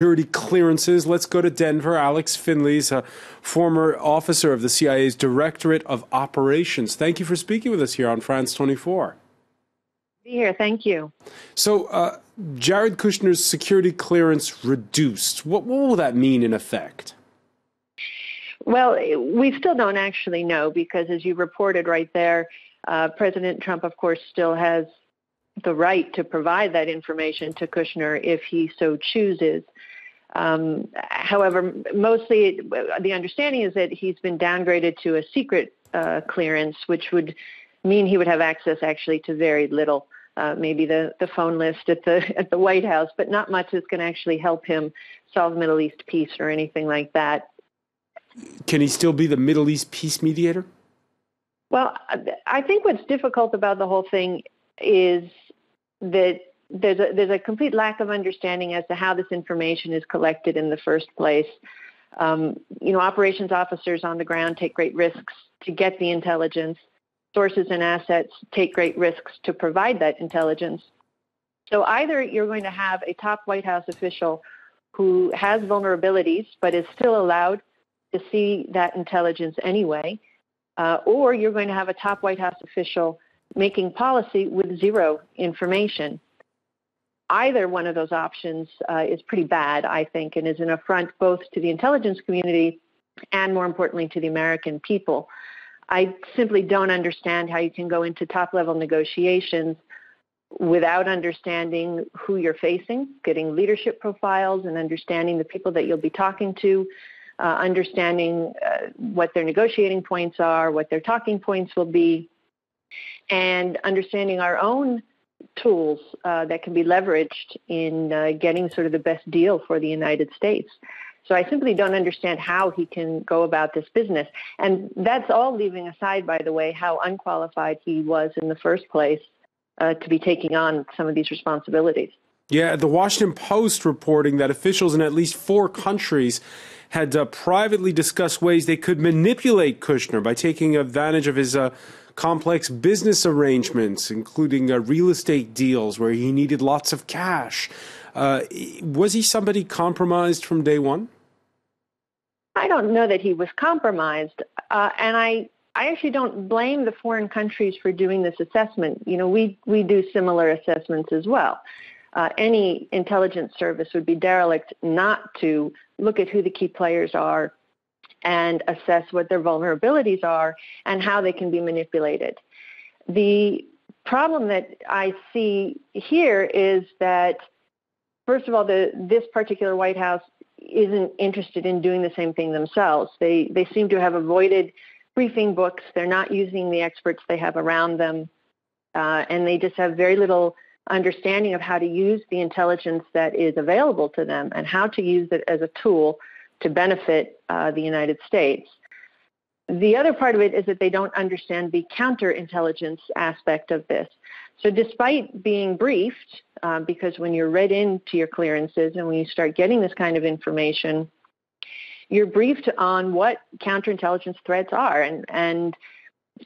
Security clearances. Let's go to Denver. Alex Finley's a former officer of the CIA's Directorate of Operations. Thank you for speaking with us here on France 24. Be here. Thank you. So, Jared Kushner's security clearance reduced. What will that mean in effect? Well, we still don't actually know because, as you reported right there, President Trump, of course, still has the right to provide that information to Kushner if he so chooses. However, mostly the understanding is that he's been downgraded to a secret clearance, which would mean he would have access actually to very little, maybe the phone list at the White House, but not much that's going to actually help him solve Middle East peace or anything like that. Can he still be the Middle East peace mediator? Well, I think what's difficult about the whole thing is that there's a complete lack of understanding as to how this information is collected in the first place. Operations officers on the ground take great risks to get the intelligence. Sources and assets take great risks to provide that intelligence. So either you're going to have a top White House official who has vulnerabilities but is still allowed to see that intelligence anyway, or you're going to have a top White House official making policy with zero information. Either one of those options is pretty bad, I think, and is an affront both to the intelligence community and, more importantly, to the American people. I simply don't understand how you can go into top-level negotiations without understanding who you're facing, getting leadership profiles and understanding the people that you'll be talking to, understanding what their negotiating points are, what their talking points will be, and understanding our own tools that can be leveraged in getting sort of the best deal for the United States. So I simply don't understand how he can go about this business. And that's all leaving aside, by the way, how unqualified he was in the first place to be taking on some of these responsibilities. Yeah, the Washington Post reporting that officials in at least 4 countries had privately discussed ways they could manipulate Kushner by taking advantage of his complex business arrangements, including real estate deals where he needed lots of cash. Was he somebody compromised from day one? I don't know that he was compromised, and I actually don't blame the foreign countries for doing this assessment. We do similar assessments as well. Any intelligence service would be derelict not to look at who the key players are and assess what their vulnerabilities are and how they can be manipulated. The problem that I see here is that, first of all, this particular White House isn't interested in doing the same thing themselves. They seem to have avoided briefing books. They're not using the experts they have around them, and they just have very little understanding of how to use the intelligence that is available to them and how to use it as a tool to benefit the United States. The other part of it is that they don't understand the counterintelligence aspect of this. So despite being briefed, because when you're read into your clearances and when you start getting this kind of information, you're briefed on what counterintelligence threats are and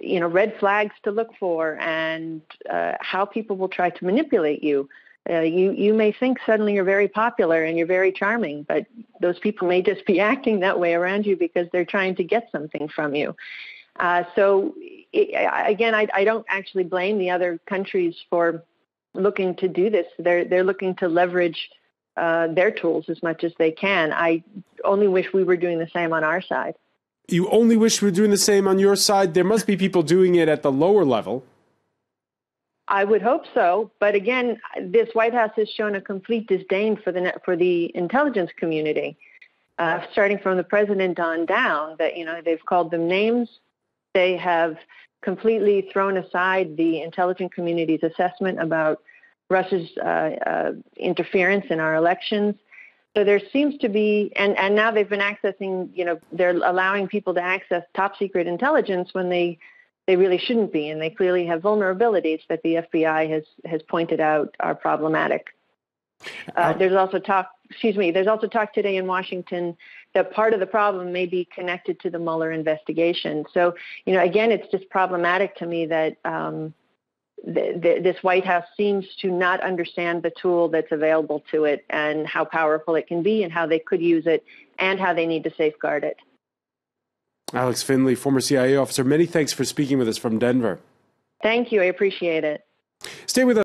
red flags to look for and how people will try to manipulate you. You may think suddenly you're very popular and you're very charming, but those people may just be acting that way around you because they're trying to get something from you. I don't actually blame the other countries for looking to do this. They're looking to leverage their tools as much as they can. I only wish we were doing the same on our side. You only wish we were doing the same on your side? There must be people doing it at the lower level. I would hope so, but again, this White House has shown a complete disdain for the intelligence community, starting from the president on down. That they've called them names. They have completely thrown aside the intelligence community's assessment about Russia's interference in our elections. So there seems to be, and now they've been accessing. They're allowing people to access top secret intelligence when they really shouldn't be, and they clearly have vulnerabilities that the FBI has pointed out are problematic. There's also talk today in Washington that part of the problem may be connected to the Mueller investigation. So, again, it's just problematic to me that this White House seems to not understand the tool that's available to it and how powerful it can be and how they could use it and how they need to safeguard it. Alex Finley, former CIA officer, many thanks for speaking with us from Denver. Thank you. I appreciate it. Stay with us.